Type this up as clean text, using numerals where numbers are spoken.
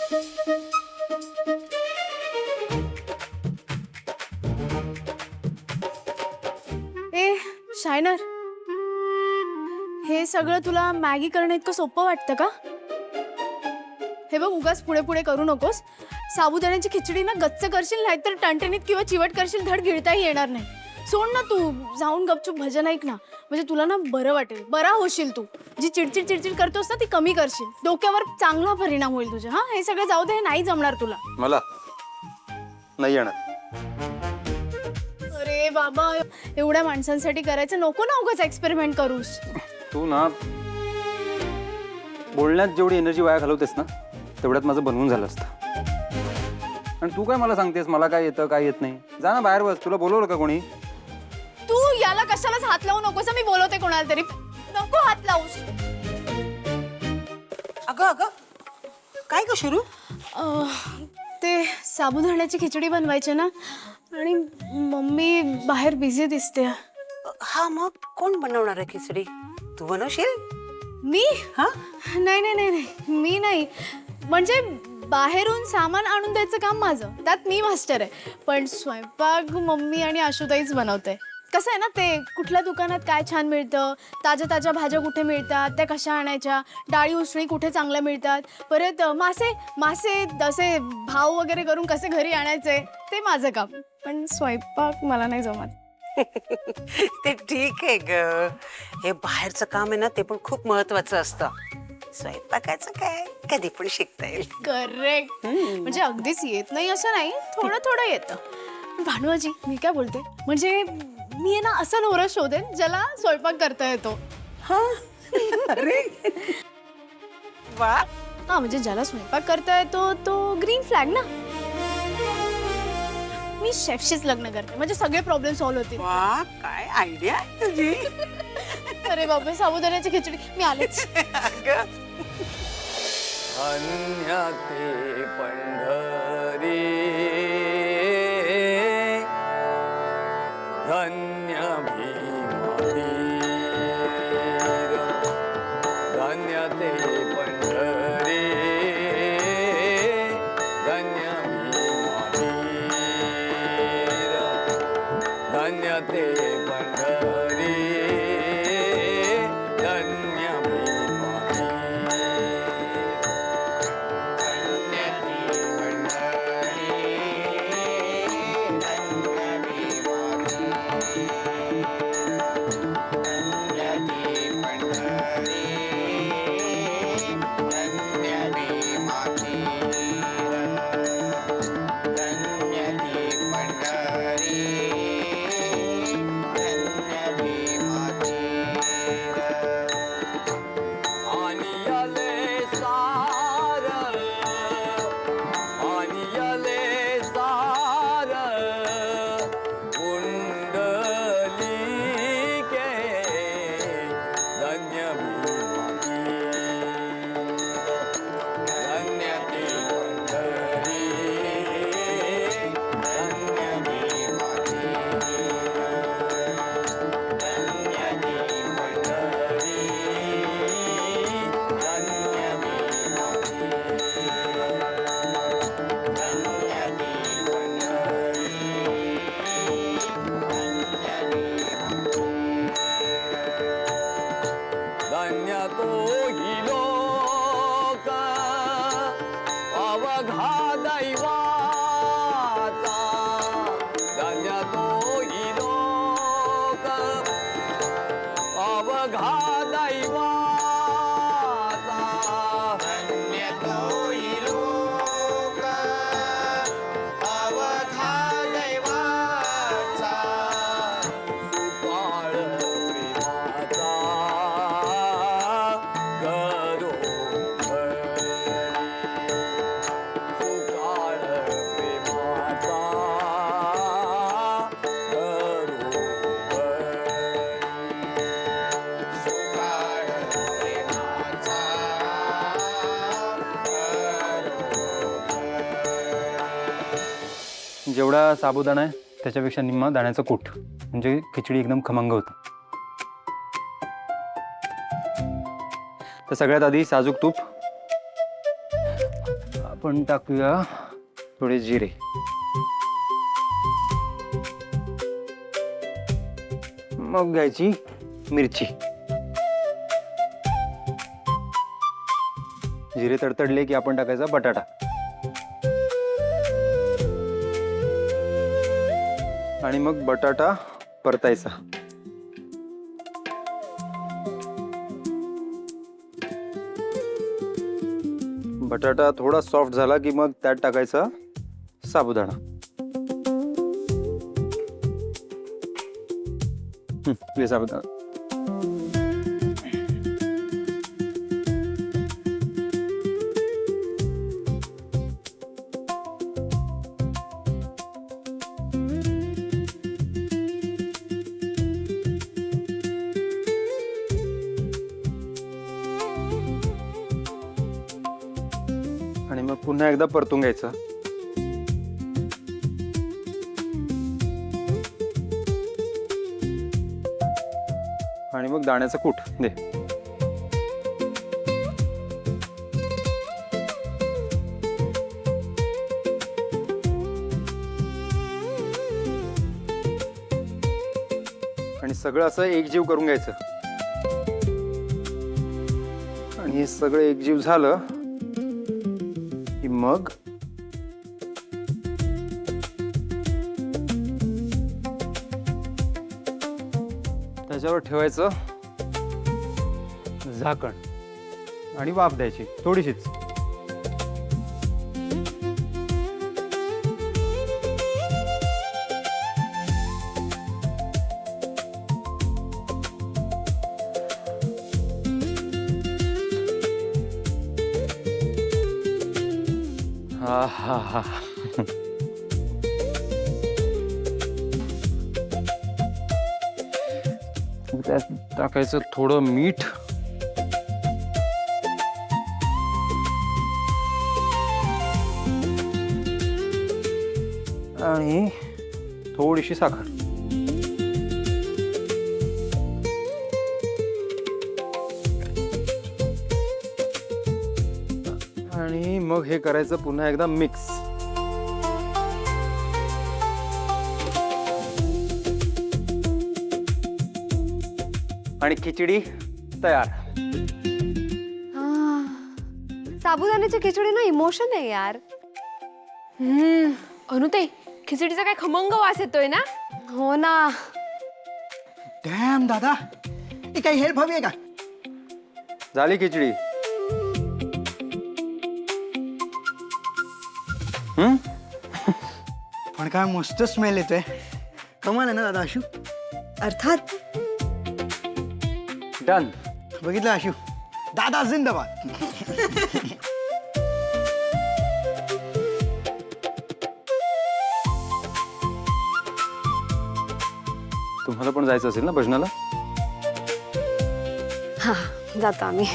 ए shiner, हे सगळं तुला मॅगी करणं इतकं सोपं वाटतं का? हे बघ, उगाच पुढे पुढे करू नकोस. साबुदाण्याची खिचडी ना गच्च करशील, नाहीतर टणटणीत किंवा चिवट करशील, धड गिळताही येणार नाही. सोड ना, तू जाऊन गपचूप भजन ऐक ना. म्हणजे तुला ना बरं वाटेल, बरा होशील. तू जी चिडचिड चिडचिड करतोस ना ती कमी करशील. डोक्यावर चांगला परिणाम होईल तुझ्या. हा, हे सगळं जाऊ दे, हे नाही जमणार तुला. मला नाही येणार. अरे बाबा, एवढ्या माणसांसाठी करायचं नको ना, उगाच एक्सपेरिमेंट करूस. तू ना बोलण्यात जेवढी एनर्जी वाया घालवतेस ना, तेवढ्यात माझं बनवून झालं असतं. आणि तू काय मला सांगतेस मला काय येतं काय येत नाही? जा ना बाहेर बस. तुला बोलवलं का कोणी? तू याला कशालाच हात लावू नकोस. मी बोलवते कोणाला तरी. नको हात लावूस. अगं अगं काय ग शुरू? ते साबुदाण्याची खिचडी बनवायची ना, आणि मम्मी बाहेर बिझी दिसते. हा, मग कोण बनवणार आहे खिचडी? तू बनवशील? मी? हा, नाही नाही नाही नाही, मी नाही. म्हणजे बाहेरून सामान आणून द्यायचं काम माझं, त्यात मी मास्टर आहे. पण स्वयंपाक मम्मी आणि आशुताईच बनवते. कसं आहे ना, ते कुठल्या दुकानात काय छान मिळतं, ताज्या ताज्या भाज्या कुठे मिळतात, त्या कशा आणायच्या, डाळी उसळी कुठे चांगल्या मिळतात, परत मासे मासे असे भाव वगैरे करून कसे घरी आणायचे, ते माझं काम. पण स्वयंपाक मला नाही जमत. ते ठीक आहे ग. हे बाहेरचं काम आहे ना, ते पण खूप महत्वाचं असतं. स्वयंपाकाचं काय कधी पण शिकता येईल. करेक्ट. म्हणजे अगदीच येत नाही असं नाही, थोडं थोडं येतं. भानुआजी, मी काय बोलते, म्हणजे मी आहे ना असं नवरा शोधेन ज्याला स्वयंपाक करता येतो. हा, अरे वा. हा, म्हणजे ज्याला स्वयंपाक करता येतो तो ग्रीन फ्लॅग ना. मी शेफशीच लग्न करते, म्हणजे सगळे प्रॉब्लेम सॉल्व्ह होतील. वा, काय आयडिया आहे तुझी. अरे बाबा, साबुदाण्याची खिचडी. मी आलेच. अगं अन्य ते पंढरी धन्य भीमतीर, धन्य ते पंढरी धन्य भीमतीर, धन्य ते पंढरी धन्य भीमतीर. जेवढा साबुदाणा आहे त्याच्यापेक्षा निम्मा दाण्याचं कूट, म्हणजे खिचडी एकदम खमंग होतं. तर सगळ्यात आधी साजूक तूप, आपण टाकूया थोडे जिरे, मग घ्यायची मिरची. जिरे तडतडले की आपण टाकायचा बटाटा आणि मग बटाटा परतायचा. बटाटा थोडा सॉफ्ट झाला की मग त्यात टाकायचा साबुदाणा. हे साबुदाणा आणि मग पुन्हा एकदा परतून घ्यायचं. आणि मग दाण्याचं कूट दे. आणि सगळं असं एकजीव करून घ्यायचं. आणि हे सगळं एकजीव झालं की मग त्याच्यावर ठेवायचं झाकण आणि वाफ द्यायची थोडीशीच. हा हा हा. त्यात टाकायचं थोडं मीठ, आणि थोडीशी साखर. आणि मग हे करायचं पुन्हा एकदा मिक्स. आणि खिचडी तयार. साबुदाण्याची खिचडी ना इमोशन आहे यार. अनुते, खिचडीचा काय खमंग वास येतोय ना. हो ना. डॅम दादा, ही काही हेल्प हवी आहे का? झाली खिचडी. पण काय मस्त स्मेल येतोय. कमाल आहे ना दादा. आशू अर्थात. डन. बघितलं आशू, दादा जिंदाबाद. तुम्हाला पण जायचं असेल ना भजनाला? हा, जातो आम्ही.